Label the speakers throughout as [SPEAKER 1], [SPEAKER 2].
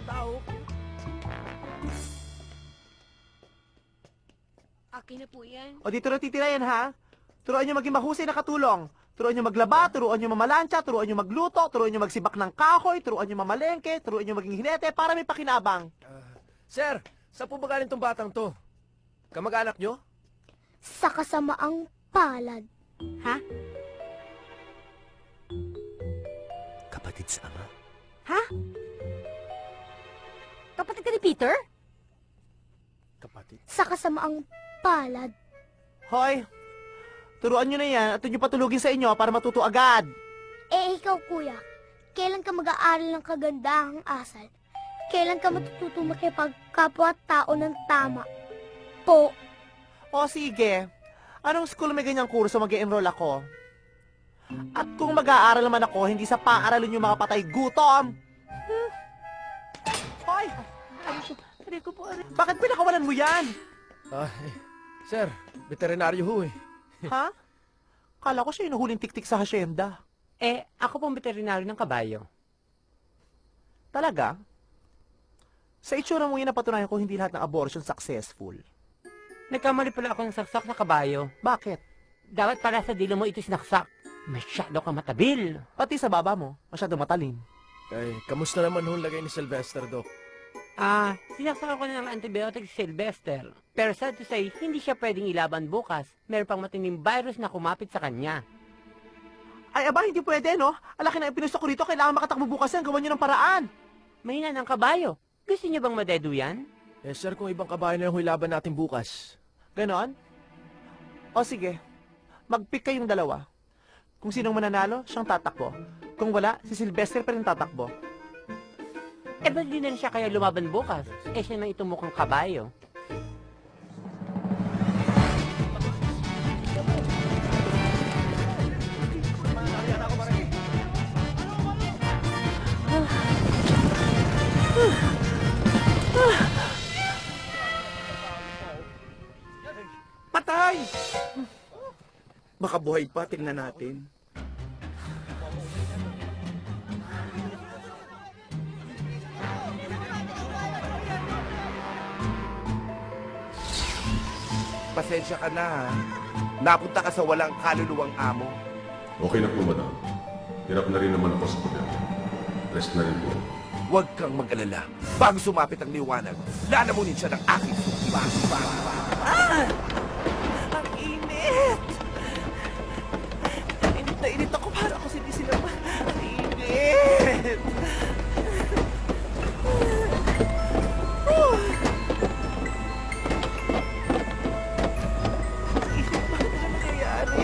[SPEAKER 1] tao.
[SPEAKER 2] Akin na po yan.
[SPEAKER 3] O dito na titira yan, ha? Turuan nyo maging mahusay na katulong. Turuan nyo maglaba, turuan nyo mamalansya, turuan nyo magluto, turuan nyo magsibak ng kahoy, turuan nyo mamalengke, turuan nyo maging hinete para may pakinabang.
[SPEAKER 1] Sir, saan po ba galing tong batang to? Kamag-anak nyo?
[SPEAKER 4] Sa kasamaang palad.
[SPEAKER 2] Ha?
[SPEAKER 1] Kapatid sa ama?
[SPEAKER 2] Ha? Kapatid ka ni Peter?
[SPEAKER 1] Kapatid?
[SPEAKER 4] Sa kasamaang palad.
[SPEAKER 3] Hoy, turuan nyo na yan at nyo patulugin sa inyo para matuto agad.
[SPEAKER 4] Eh ikaw kuya, kailan ka mag-aaral ng kagandahang asal? Kailan ka matututo makipagkapwa-tao ng tama? Po.
[SPEAKER 3] O sige, anong school may ganyang kurso mag-e-enroll ako? At kung mag-aaral naman ako, hindi sa paaralin yung mga patay gutom. Hoy! Bakit pinakawalan mo yan?
[SPEAKER 1] Sir, veterinaryo ho eh.
[SPEAKER 3] Ha? Kala ko siya yung nahuling tiktik sa hasyenda.
[SPEAKER 5] Ako pong veterinaryo ng kabayo.
[SPEAKER 3] Talaga? Sa itsura mo yun napatunayan ko hindi lahat ng abortion successful.
[SPEAKER 5] Nagkamali pala ako ng saksak sa kabayo.
[SPEAKER 3] Bakit?
[SPEAKER 5] Dapat para sa dilo mo ito sinaksak. Masyado ka matabil.
[SPEAKER 3] Pati sa baba mo, masyado matalim.
[SPEAKER 1] Ay, kamusta naman ho lagay ni Sylvester, Doc?
[SPEAKER 5] Sinaksak ako na ng antibiotic si Sylvester. Pero sad to say, hindi siya pwedeng ilaban bukas. Meron pang matinding virus na kumapit sa kanya.
[SPEAKER 3] Ay, aba, hindi pwede, no? Alaki na yung pinusto ko rito, kailangan makatakbo bukas yan, gawan nyo ng paraan.
[SPEAKER 5] Mahina ng kabayo. Gusto niyo bang madedo yan?
[SPEAKER 1] Sir, kung ibang kabayo na yung hilaban natin bukas.
[SPEAKER 3] Ganon? O sige, mag-pick kayong dalawa. Kung sinong mananalo, siyang tatakbo. Kung wala, si Sylvester pa rin tatakbo.
[SPEAKER 5] Ba't di na siya kaya lumaban bukas? Siya na itong mukhang kabayo.
[SPEAKER 6] Patay! Baka buhay pa, tingnan natin. Pasensya ka na, ha? Napunta ka sa walang kaluluwang amo.
[SPEAKER 7] Okay na po, madam. Hirap na rin naman ako sa problema. Rest na rin po.
[SPEAKER 6] Huwag kang mag-alala. Bago sumapit ang liwanag, lalamunin siya ng aking suki.
[SPEAKER 3] Ang init! Init na init ako para ako sinisilaban. Ang init! Bakit na nangyayari?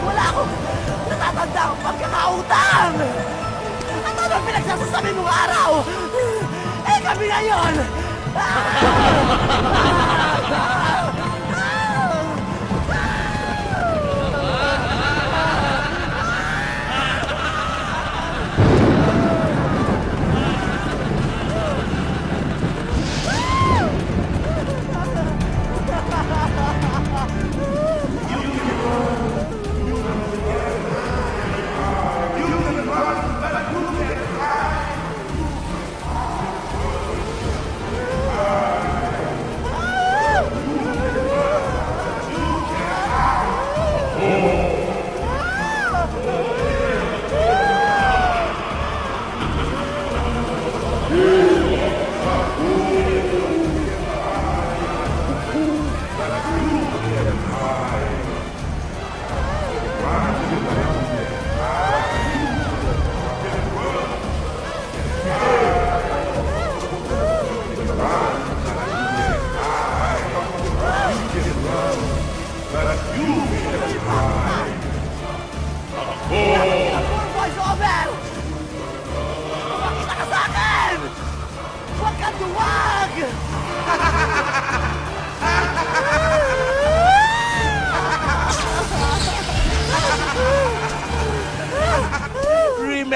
[SPEAKER 3] Wala akong natatanda ang pagkakautang! At ano ang pinagsasasabi mong araw? Kami na yun!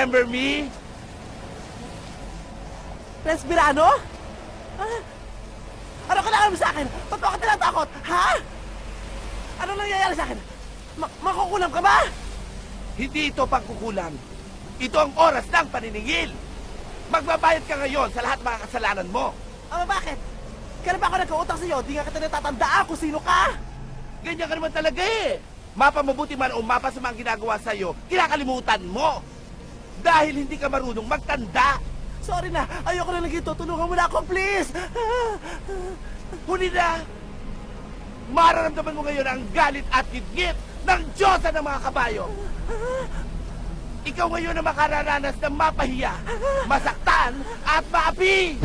[SPEAKER 6] remember me?
[SPEAKER 3] Prince Mirano? Ah? Ano kailangan mo sa akin? Ba't mo ako tinatakot? Ha? Ano nangyayari sa akin? Makukulam ka ba?
[SPEAKER 6] Hindi ito pagkukulang. Ito ang oras ng paniningil. Magbabayad ka ngayon sa lahat ng mga kasalanan mo.
[SPEAKER 3] Bakit? Kailan ba ako nagkautang sa'yo? Di nga kita natatandaan kung sino ka!
[SPEAKER 6] Ganyan ka naman talaga eh. Mapamabuti man o mapasama ang ginagawa sa'yo, kinakalimutan mo. Dahil hindi ka marunong magtanda.
[SPEAKER 3] Sorry na, ayoko na lagi tutulungan mo na ako, please!
[SPEAKER 6] Huli na! Mararamdaman mo ngayon ang galit at gitgit ng Diyosa ng mga kabayo. Ikaw ngayon ang makararanas ng mapahiya, masaktan at maapi!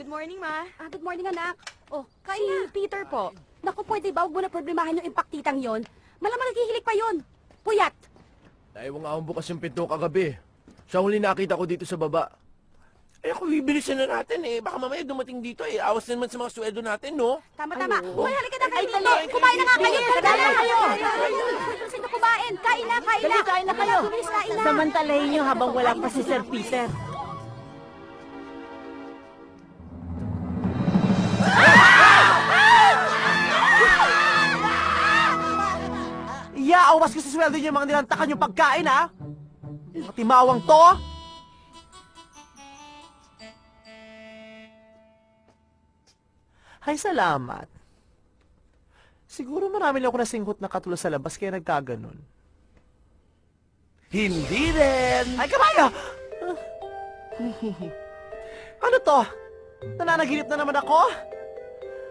[SPEAKER 2] Good morning, Ma.
[SPEAKER 8] Good morning, anak.
[SPEAKER 2] Oh,
[SPEAKER 8] Si
[SPEAKER 2] kaya.
[SPEAKER 8] Peter po. Naku, pwede ba huwag mo na problemahin yung impaktitang yon? Malamang naghihilig pa yon. Puyat.
[SPEAKER 1] Naiwan nga akong bukas yung pinto kagabi. Siya huli nakita ko dito sa baba.
[SPEAKER 6] Eh kung bibilisan na natin eh, baka mamaya dumating dito eh. Awas naman sa mga sweldo natin, no?
[SPEAKER 8] Tama. Uy, halika na kayo dito. Kumain na nga kayo. Halika na kayo. Sino kumain? Kain na.
[SPEAKER 2] Kain na kayo.
[SPEAKER 8] Bilis, kain na.
[SPEAKER 2] Samantalahin nyo habang wala pa si Sir Peter.
[SPEAKER 3] Iaawas ko sa sweldo niyo mga nilantakan yung pagkain, ha? Mga timawang to! Ay, salamat. Siguro marami lang ako nasingkot na katulad sa labas kaya nagkaganon.
[SPEAKER 6] Hindi rin!
[SPEAKER 3] Ay, kabayo! Ano to? Nananaginip na naman ako?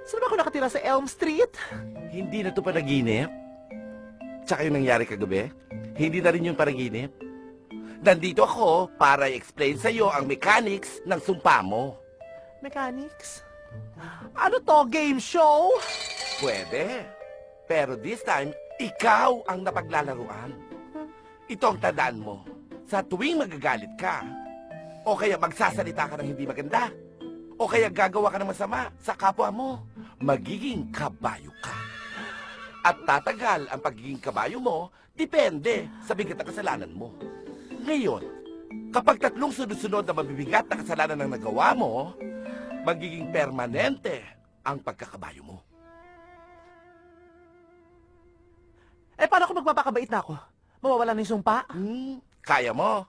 [SPEAKER 3] Saan ba ako nakatira sa Elm Street?
[SPEAKER 6] Hindi na to panaginip. Tsaka yung nangyari kagabi, hindi na rin yung panaginip. Nandito ako para i-explain sa'yo ang mechanics ng sumpa mo.
[SPEAKER 3] Mechanics? Ano to? Game show?
[SPEAKER 6] Pwede. Pero this time, ikaw ang napaglalaruan. Ito ang tandaan mo. Sa tuwing magagalit ka, o kaya magsasalita ka ng hindi maganda, o kaya gagawa ka ng masama sa kapwa mo, magiging kabayo ka. At tatagal ang pagiging kabayo mo, depende sa bigat ng kasalanan mo. Ngayon, kapag 3 sunod-sunod na mabibigat na kasalanan ang nagawa mo, magiging permanente ang pagkakabayo mo.
[SPEAKER 3] Eh, paano kung magpapakabait na ako? Mawawala na yung sumpa?
[SPEAKER 6] Kaya mo.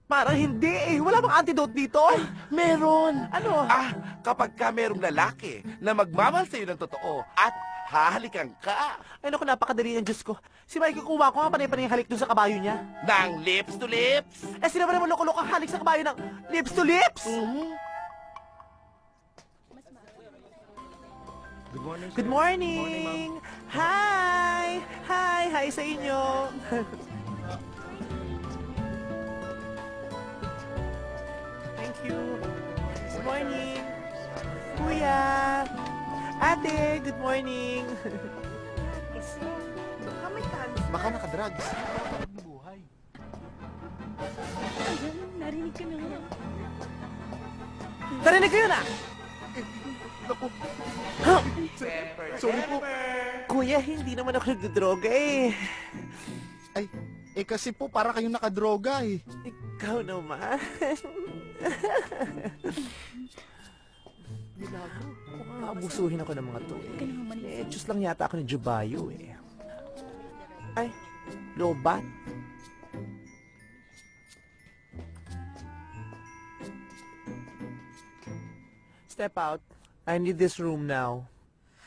[SPEAKER 3] Parang hindi eh. Wala bang antidote dito?
[SPEAKER 6] Meron!
[SPEAKER 3] Ano?
[SPEAKER 6] Kapag ka merong lalaki na magmamahal sa'yo ng totoo at hahalikan ka
[SPEAKER 3] Ay naku, napakadali ng Diyos ko. Si Mike kuha ko nga panay-panay halik dun sa kabayo niya.
[SPEAKER 6] ng lips to lips,
[SPEAKER 3] Eh, sino ba naman loko-loko halik sa kabayo ng lips to lips? Good morning! Hi! Hi! Hi sa inyo! Thank you. Good morning. Kuya! Ate, good morning.
[SPEAKER 9] Baka nakadrugs.
[SPEAKER 2] Narinig ka na nga.
[SPEAKER 3] Narinig kayo na!
[SPEAKER 9] Naku,
[SPEAKER 6] pepper,
[SPEAKER 9] sorry po.
[SPEAKER 3] Kuya, hindi naman ako nagdodroga eh.
[SPEAKER 9] Ay, kasi po para kayong nakadroga eh.
[SPEAKER 3] Ikaw naman. Nilago. Mukhang aabusuhin ako ng mga to eh. Diyos lang yata ako ni Jubayo eh. Ay, lobat. Step out. I need this room now.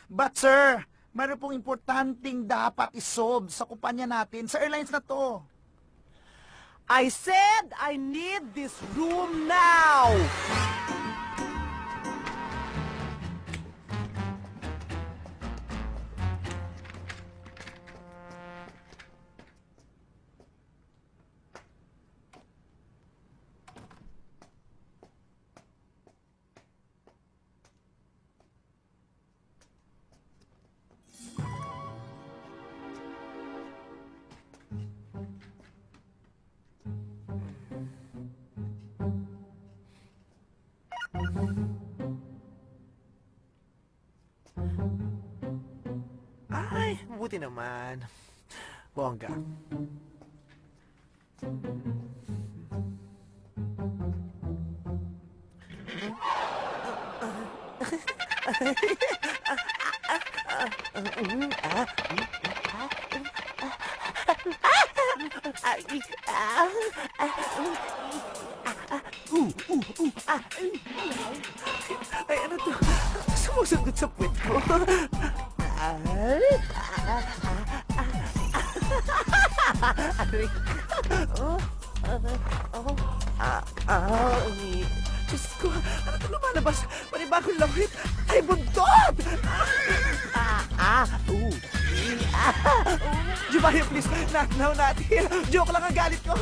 [SPEAKER 10] But sir, mayroon pong importanteng dapat isolve sa kumpanya natin, sa airlines na to.
[SPEAKER 3] I said I need this room now! Ay, buti naman. Bongga. Ay, ano to? Sumusunod sa puwet ko. Diyos ko, ano ito lumalabas? Panibagong lawit. Ay, buntot! Jubayo, please, knock now natin. Joke lang ang galit ko.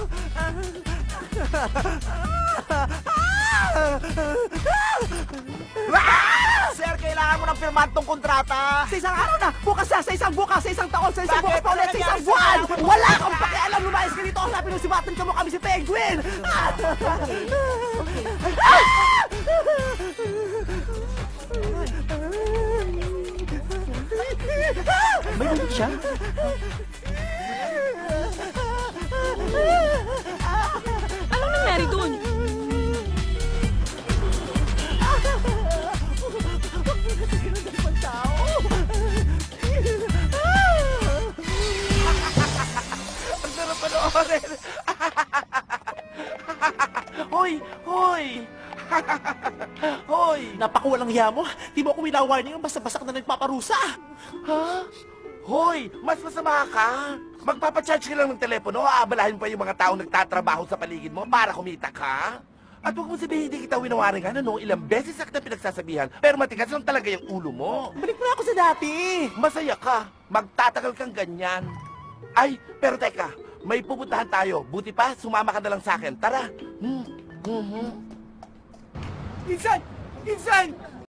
[SPEAKER 10] Sir, kailangan mo ng pirmantong kontrata.
[SPEAKER 3] Sa isang araw na, bukas na, sa isang bukas, sa isang taon, sa isang
[SPEAKER 10] Bakit?
[SPEAKER 3] bukas pa ulit, sa isang
[SPEAKER 10] Ano
[SPEAKER 3] buwan!
[SPEAKER 10] nangyari?
[SPEAKER 3] Wala kang pakialam, lumayas ka dito, hanapin mo si Batan ka mo kami si Penguin!
[SPEAKER 10] May bumit siya?
[SPEAKER 2] Anong nangyari dun?
[SPEAKER 6] ang sarap panoorin. Hoy! Hoy! Hoy!
[SPEAKER 3] Napakawalang hiya mo, di mo ako winawarning ang basta-basta na nagpaparusa!
[SPEAKER 6] Ha? Hoy! Mas masama ka! Magpapacharge ka lang ng telepono, aabalahin pa yung mga taong nagtatrabaho sa paligid mo para kumita ka? At huwag mo sabihin hindi kita winawaring ano, ilang beses na kita pinagsasabihan, pero matigas lang talaga yung ulo mo.
[SPEAKER 3] Balik mo na ako sa dati!
[SPEAKER 6] Masaya ka, magtatagal kang ganyan. Ay, pero teka, may pupuntahan tayo. Buti pa, sumama ka na lang sa akin. Tara.
[SPEAKER 1] Insan! Insan!